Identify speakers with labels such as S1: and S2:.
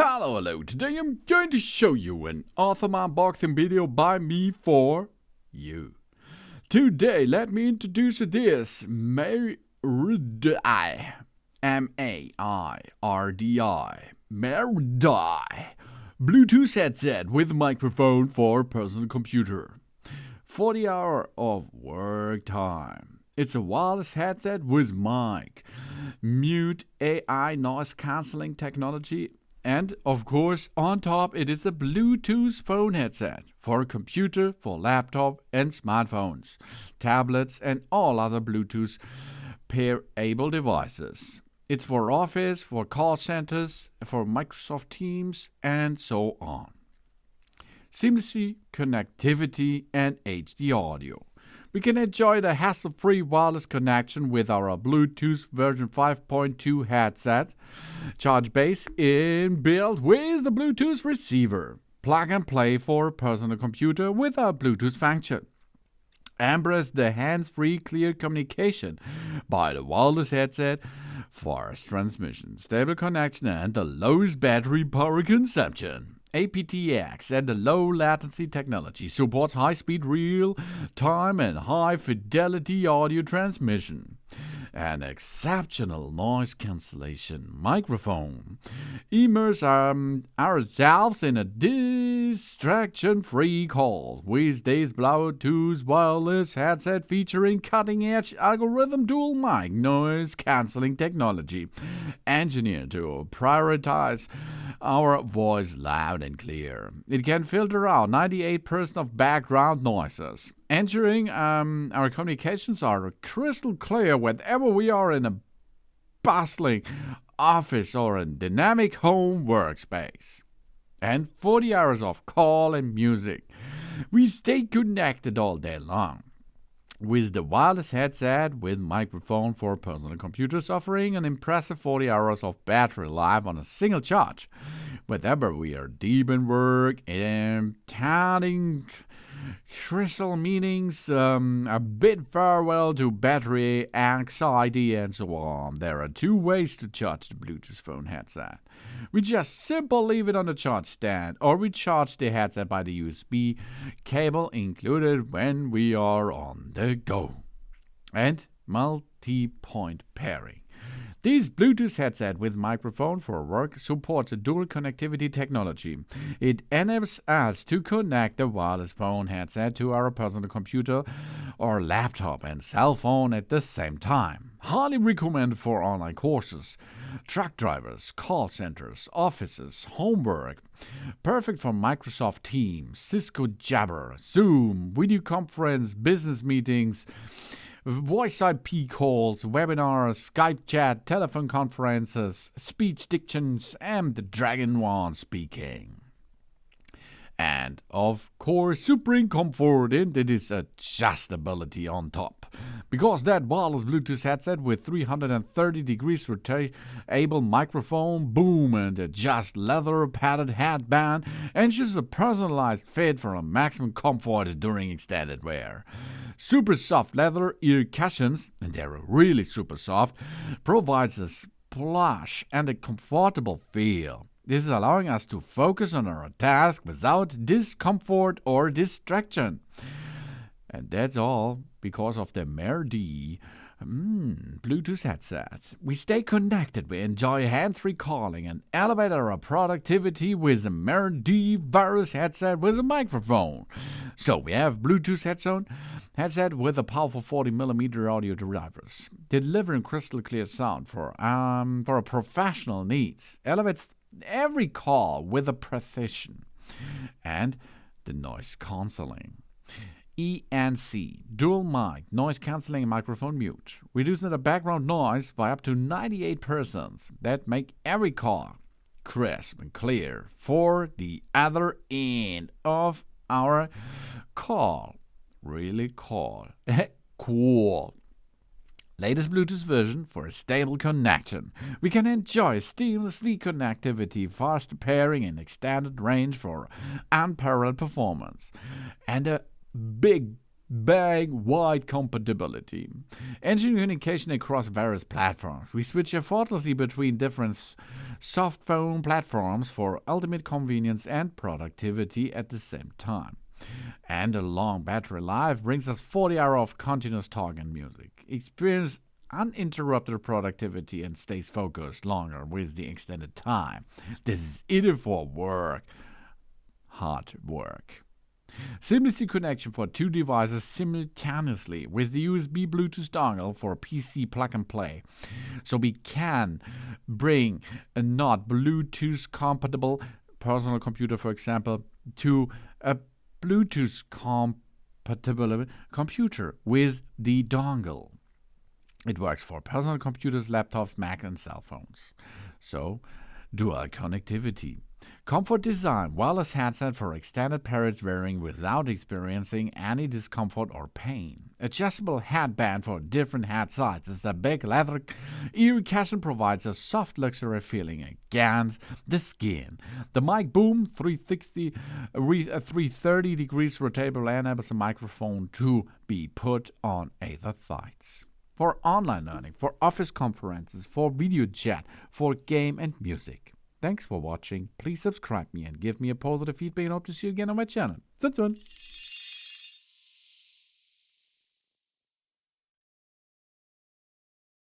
S1: Hello, today I'm going to show you an awesome unboxing video by me for you. Today, let me introduce you this MAIRDI, M-A-I-R-D-I, MAIRDI Bluetooth headset with microphone for personal computer. 40 hours of work time. It's a wireless headset with mic, mute, AI noise cancelling technology, and of course on top it is a Bluetooth phone headset for a computer, for laptop and smartphones, tablets and all other Bluetooth pair-able devices. It's for office, for call centers, for Microsoft Teams and so on. Seamlessly connectivity and HD audio. We can enjoy the hassle-free wireless connection with our Bluetooth version 5.2 headset, charge base inbuilt with the Bluetooth receiver, plug and play for a personal computer with our Bluetooth function. Embrace the hands-free clear communication by the wireless headset, fast transmission, stable connection and the lowest battery power consumption. APTX and the low latency technology supports high-speed real-time and high-fidelity audio transmission. An exceptional noise cancellation microphone. Immerse ourselves in a distraction-free call with this Bluetooth wireless headset featuring cutting-edge algorithm dual mic noise cancelling technology, engineered to prioritize our voice loud and clear. It can filter out 98% of background noises, ensuring our communications are crystal clear whenever we are in a bustling office or a dynamic home workspace. And 40 hours of call and music. We stay connected all day long. With the wireless headset with microphone for personal computers offering an impressive 40 hours of battery life on a single charge. Whenever we are deep in work and attending crystal meetings, a bid farewell to battery anxiety and so on. There are two ways to charge the Bluetooth phone headset. We just simply leave it on the charge stand, or we charge the headset by the USB cable included when we are on the go. And multi-point pairing. This Bluetooth headset with microphone for work supports a dual connectivity technology. It enables us to connect the wireless phone headset to our personal computer or laptop and cell phone at the same time. Highly recommended for online courses, truck drivers, call centers, offices, homework. Perfect for Microsoft Teams, Cisco Jabber, Zoom, video conference, business meetings, voice IP calls, webinars, Skype chat, telephone conferences, speech dictions, and the Dragon One speaking. And, of course, supreme comfort, and it is adjustability on top. Because that wireless Bluetooth headset with 330 degrees rotatable microphone, boom, and adjust leather padded headband, ensures a personalized fit for a maximum comfort during extended wear. Super soft leather ear cushions, and they're really super soft, provides a plush and a comfortable feel. This is allowing us to focus on our task without discomfort or distraction. And that's all because of the MAIRDI Bluetooth headset. We stay connected, we enjoy hands-free calling and elevate our productivity with a MAIRDI wireless headset with a microphone. So we have Bluetooth headset with a powerful 40mm audio drivers, delivering crystal clear sound for a professional needs. Elevates every call with a precision. And the noise cancelling. ENC, dual mic, noise cancelling microphone mute, reducing the background noise by up to 98%. That make every call crisp and clear for the other end of our call. Really cool. Latest Bluetooth version for a stable connection. We can enjoy seamlessly connectivity, fast pairing, and extended range for unparalleled performance. And a big bag-wide compatibility. Engine communication across various platforms. We switch effortlessly between different soft phone platforms for ultimate convenience and productivity at the same time. And a long battery life brings us 40 hours of continuous talk and music. Experience uninterrupted productivity and stays focused longer with the extended time. This is either for work, hard work. Seamless connection for two devices simultaneously with the USB Bluetooth dongle for PC plug and play. So we can bring a not Bluetooth compatible personal computer, for example, to a Bluetooth compatible computer with the dongle. It works for personal computers, laptops, Mac, and cell phones. So, dual connectivity. Comfort design, wireless headset for extended period wearing without experiencing any discomfort or pain. Adjustable headband for different head sizes. The big leather ear cushion provides a soft luxury feeling against the skin. The mic boom 330 degrees rotatable enables the microphone to be put on either sides. For online learning, for office conferences, for video chat, for game and music. Thanks for watching. Please subscribe me and give me a positive feedback and hope to see you again on my channel. Sit soon.